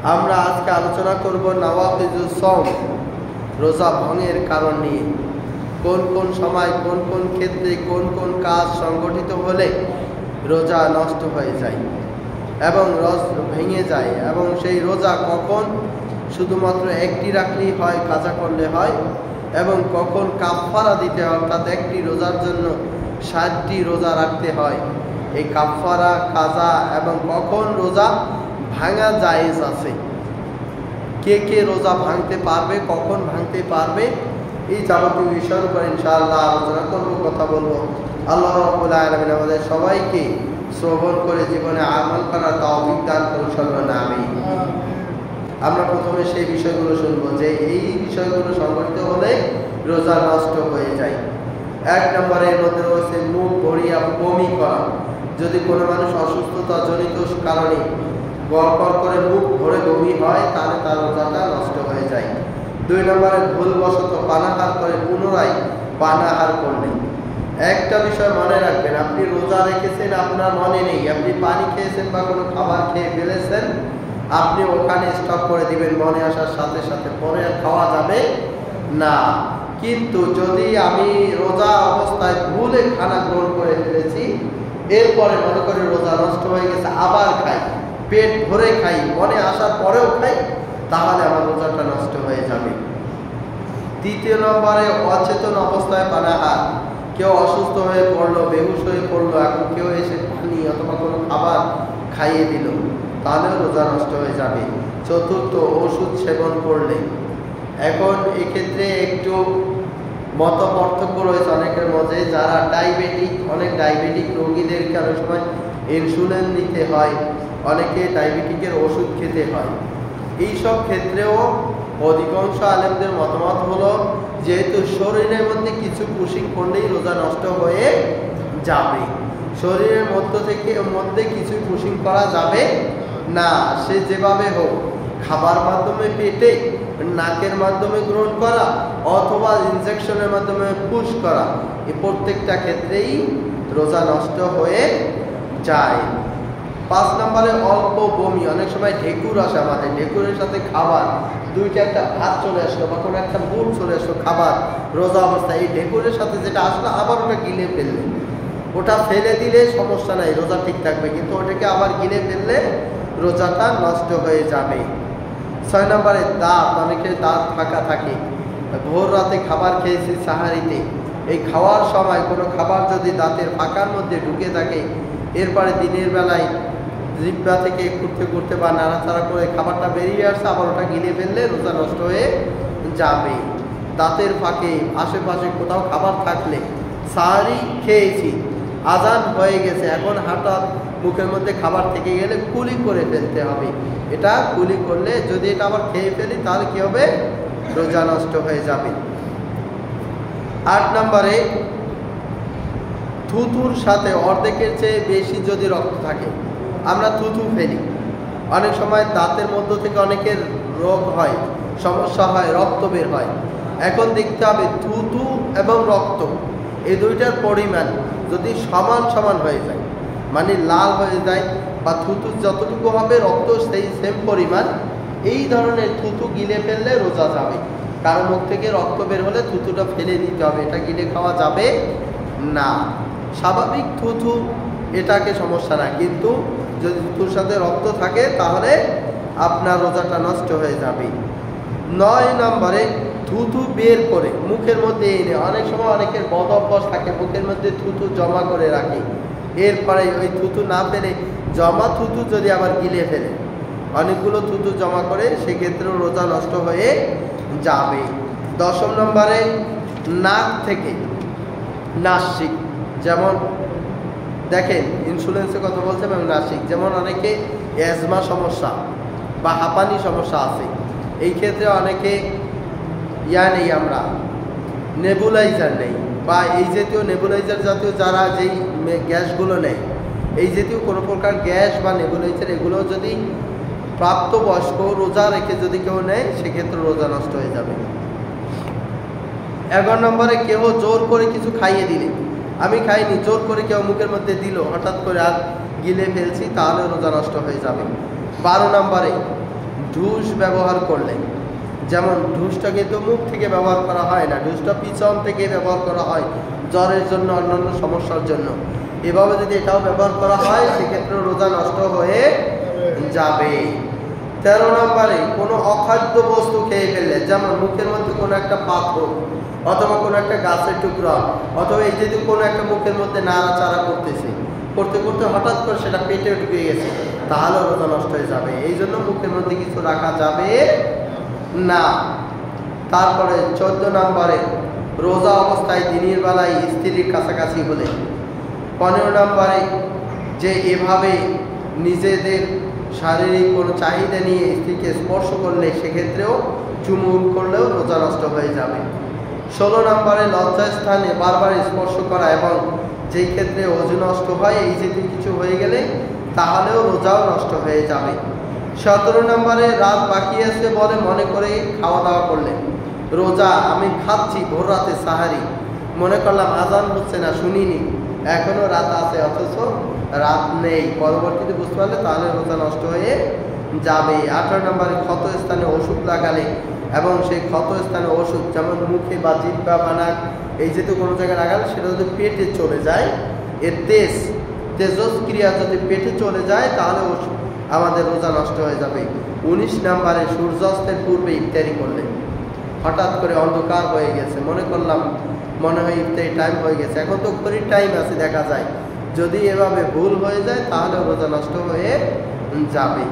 আমরা আজকে আলোচনা করব নওয়াকিজুস সাওম, রোজা ভঙ্গের কারণ নিয়ে। কোন কোন সময়, কোন কোন ক্ষেত্রে, কোন কোন কাজ সংগঠিত হলে রোজা নষ্ট হয়ে যায় এবং ভেঙে যায়, এবং সেই রোজা কখন শুধুমাত্র একটি রাখলেই হয়, কাজা করলে হয়, এবং কখন কাফফারা দিতে হয়, অর্থাৎ একটি রোজার জন্য 60টি রোজা রাখতে হয়। এই কাফফারা, কাজা এবং কখন রোজা ভাঙা জায়েজ আছে, কে কে রোজা ভাঙতে পারবে, কখন ভাঙতে পারবে, এই যাবতীয় বিষয়ের উপর ইনশাআল্লাহ আলোচনা করবো, কথা বলবো। আল্লাহ রাব্বুল আলামিন আমাদের সবাইকে শ্রবণ করে জীবনে আমল করার তৌফিক দান করুন, সকলে আমিন। আমরা প্রথমে সেই বিষয়গুলো শুনবো যে এই বিষয়গুলো সংঘটিত হলে রোজা নষ্ট হয়ে যায়। 1 নম্বরের মধ্যে রয়েছে মুখ ভরিয়া বমি করা। যদি কোনো মানুষ অসুস্থতা জনিত কারণে গড়গড় করে মুখ ভরে বমি হয়, তাহলে তার রোজাটা নষ্ট হয়ে যায়। 2 নম্বরে ভুলবশত পানাহার করে পুনরায় পানাহার করলে। একটা বিষয় মনে রাখবেন, আপনি রোজা রেখেছেন, আপনার মনে নেই, আপনি পানি খেয়েছেন বা কোনো খাবার খেয়ে ফেলেছেন, আপনি ওখানে স্টপ করে দিবেন মনে আসার সাথে সাথে, পরে আর খাওয়া যাবে না। কিন্তু যদি আমি রোজা অবস্থায় ভুলে খানা গ্রহণ করে ফেলেছি, এরপরে মনে করি রোজা নষ্ট হয়ে গেছে, আবার খাই, পেট ভরে খাই, মনে আসার পরেও খাই, তাহলে আমার রোজাটা নষ্ট হয়ে যাবে। 3 নম্বরে অচেতন অবস্থায় পানাহার। কেউ অসুস্থ হয়ে পড়লো, বেহুশ হয়ে পড়লো, এখন কেউ এসে পানি অথবা কোনো খাবার খাইয়ে দিল, তাহলেও রোজা নষ্ট হয়ে যাবে। 4, ওষুধ সেবন করলে। এখন এক্ষেত্রে একটু মত পার্থক্য রয়েছে অনেকের মধ্যে। যারা ডায়াবেটিক, অনেক ডায়াবেটিক রোগীদেরকে অনেক সময় ইনসুলিন নিতে হয়, অনেকে ডায়াবেটিকের ওষুধ খেতে হয়। এইসব ক্ষেত্রেও অধিকাংশ আলেমদের মতামত হলো, যেহেতু শরীরের মধ্যে কিছু পুশিং করলেই রোজা নষ্ট হয়ে যাবে, শরীরের মধ্যে কিছু পুশিং করা যাবে না। সে যেভাবে হোক, খাবার মাধ্যমে, পেটে, নাকের মাধ্যমে গ্রহণ করা অথবা ইনজেকশনের মাধ্যমে পুশ করা, এই প্রত্যেকটা ক্ষেত্রেই রোজা নষ্ট হয়ে যায়। 5 নম্বরে অল্প বমি। অনেক সময় ঢেকুর আসে আমাদের, ঢেকুরের সাথে খাবার, 2-1টা ভাত চলে আসলো বা কোনো একটা বুট চলে আসলো খাবার রোজা অবস্থায়, এই ঢেকুরের সাথে যেটা আসলো আবার ওটা গিলে ফেললে, ওটা ফেলে দিলে সমস্যা নাই, রোজা ঠিক থাকবে, কিন্তু ওটাকে আবার গিলে ফেললে রোজাটা নষ্ট হয়ে যাবে। 6 নম্বরে দাঁত। অনেকের দাঁত ফাঁকা থাকে, ভোর রাতে খাবার খেয়েছি সাহারিতে, এই খাওয়ার সময় কোনো খাবার যদি দাঁতের ফাঁকার মধ্যে ঢুকে থাকে, এরপরে দিনের বেলায় জিহ্বা থেকে ঘুরতে ঘুরতে বা নাড়াচাড়া করে খাবারটা বেরিয়ে আসছে, আবার ওটা গিলে ফেললে রোজা নষ্ট হয়ে যাবে। দাঁতের ফাঁকে আশেপাশে কোথাও খাবার থাকলে, সাহারি খেয়েছি, আজান হয়ে গেছে, এখন হঠাৎ মুখের মধ্যে খাবার থেকে গেলে কুলি করে ফেলতে হবে। এটা কুলি করলে যদি এটা আবার খেয়ে ফেলি, তাহলে কি হবে? রোজা নষ্ট হয়ে যাবে। 8 নম্বরে থুতুর সাথে অর্ধেকের চেয়ে বেশি যদি রক্ত থাকে, আমরা থুতু ফেলি, অনেক সময় দাঁতের মধ্য থেকে অনেকের রোগ হয়, সমস্যা হয়, রক্ত বের হয়। এখন দেখতে হবে থুতু এবং রক্ত, এই দুইটার পরিমাণ যদি সমান সমান হয়ে যায়, মানে লাল হয়ে যায়, বা থুতু যতটুকু হবে রক্ত সেই সেম পরিমাণ, এই ধরনের থুতু গিলে ফেললে রোজা যাবে। কারো মুখ থেকে রক্ত বের হলে থুতুটা ফেলে দিতে হবে, এটা গিলে খাওয়া যাবে না। স্বাভাবিক থুতু, এটাকে সমস্যা না, কিন্তু যদি থুতুর সাথে রক্ত থাকে তাহলে আপনার রোজাটা নষ্ট হয়ে যাবে। 9 নম্বরে থুতু বের করে মুখের মধ্যে এনে, অনেক সময় অনেকের বদ অভ্যাস থাকে, মুখের মধ্যে থুতু জমা করে রাখে, এরপরে ওই থুতু না ফেলে জমা থুতু যদি আবার গিলে ফেলে, অনেকগুলো থুতু জমা করে, সেক্ষেত্রেও রোজা নষ্ট হয়ে যাবে। 10 নম্বরে নাক থেকে নাসিক, যেমন দেখেন ইন্স্যুরেন্সের কথা বলছে এবং নাসিক, যেমন অনেকে অ্যাজমা সমস্যা বা হাঁপানি সমস্যা আছে, এই ক্ষেত্রে অনেকে নেই, আমরা নেবুলাইজার নেই, বা এই জাতীয় নেবুলাইজার জাতীয় যারা যেই গ্যাসগুলো নেয়, এই জাতীয় কোনো প্রকার গ্যাস বা নেবুলাইজার, এগুলো যদি প্রাপ্তবয়স্ক রোজা রেখে যদি কেউ নেয়, সেক্ষেত্রে রোজা নষ্ট হয়ে যাবে। 11 নম্বরে কেউ জোর করে কিছু খাইয়ে দিলে, আমি খাইনি, জোর করে কেউ মুখের মধ্যে দিল, হঠাৎ করে আর গিলে ফেলছি, তাহলে রোজা নষ্ট হয়ে যাবে। 12 নম্বরে ঢুস ব্যবহার করলে, যেমন ঢুসটা কিন্তু মুখ থেকে ব্যবহার করা হয় না, ঢুসটা পিছন থেকে ব্যবহার করা হয় জ্বরের জন্য, অন্যান্য সমস্যার জন্য। এভাবে যদি এটাও ব্যবহার করা হয় সেক্ষেত্রে রোজা নষ্ট হয়ে যাবে। 13 নম্বরে কোনো অখাদ্য বস্তু খেয়ে ফেললে, যেমন মুখের মধ্যে কোনো একটা পাথর অথবা কোনো একটা গাছের টুকরা অথবা এই যদি কোনো একটা মুখের মধ্যে নাড়াচাড়া করতেছে, করতে করতে হঠাৎ করে সেটা পেটে ঢুকে গেছে, তাহলে রোজা নষ্ট হয়ে যাবে। এই জন্য মুখের মধ্যে কিছু রাখা যাবে না। তারপরে 14 নম্বরে রোজা অবস্থায় দিনের বেলায় স্ত্রীর কাছাকাছি হলে। 15 নম্বরে যে এভাবে নিজেদের শারীরিক কোনো চাহিদা নিয়ে স্ত্রীকে স্পর্শ করলে সেক্ষেত্রেও চুমুন করলেও রোজা নষ্ট হয়ে যাবে। 16 নম্বরে লজ্জাস্থানে বারবার স্পর্শ করা এবং যেই ক্ষেত্রে ওযু নষ্ট হয়, এই যদি কিছু হয়ে গেলে তাহলেও রোজাও নষ্ট হয়ে যাবে। 17 নম্বরে রাত বাকি আছে বলে মনে করে খাওয়া দাওয়া করলে। রোজা আমি খাচ্ছি ভোর রাতে সাহারি, মনে করলাম আজান হচ্ছে না, শুনিনি, এখনো রাত আছে অথচ রাত নেই, পরবর্তীতে বুঝতে পারলে তাহলে রোজা নষ্ট হয়ে যাবে। 18 নম্বরে ক্ষত স্থানে ওষুধ লাগালে এবং সেই ক্ষত স্থানে ওষুধ যেমন মুখে বা জিহ্বা বা নাক এই যেহেতু কোনো জায়গায় লাগালে সেটা যদি পেটে চলে যায়, এর তেজস্ক্রিয়া যদি পেটে চলে যায় তাহলে আমাদের রোজা নষ্ট হয়ে যাবে। 19 নম্বরে সূর্যাস্তের পূর্বে ইফতারি করলে, হঠাৎ করে অন্ধকার হয়ে গেছে, মনে করলাম মনে হয় ইফতারি টাইম হয়ে গেছে, এখন তো ঘড়ির টাইম আছে দেখা যায়, যদি এভাবে ভুল হয়ে যায় তাহলে রোজা নষ্ট হয়ে যাবে।